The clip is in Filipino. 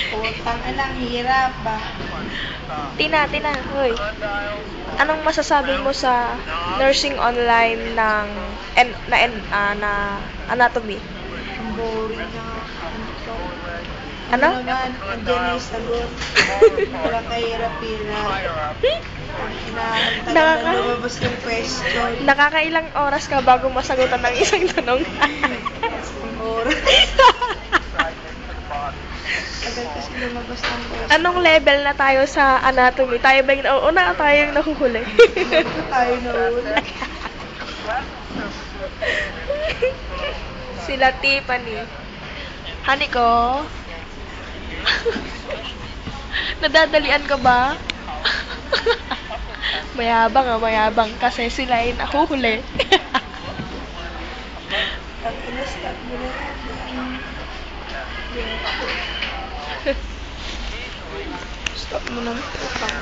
Putang ina, hirap ba? Tina, hoy. Anong masasabi mo sa nursing online ng na anatomy? Ang boring na. Ano Ano? naman, andyan na yung sagot. Walang kahirap-hirap. Ang inaantay na Nakaka lumabas yung question. Nakakailang oras ka bago masagutan ng isang tanong? Ang oras. Tagal kasi lumabas ng question. Anong level na tayo sa anatomy? Tayo ba yung nauuna o tayo yung nahuhuli? Ito tayo na ulit. Sila Tiffany. Honey ko? Nadadalian ka ba? Mayabang kasi sila ay nahuhuli. Ang ina-stop mo na yan. Stop mo ng utang.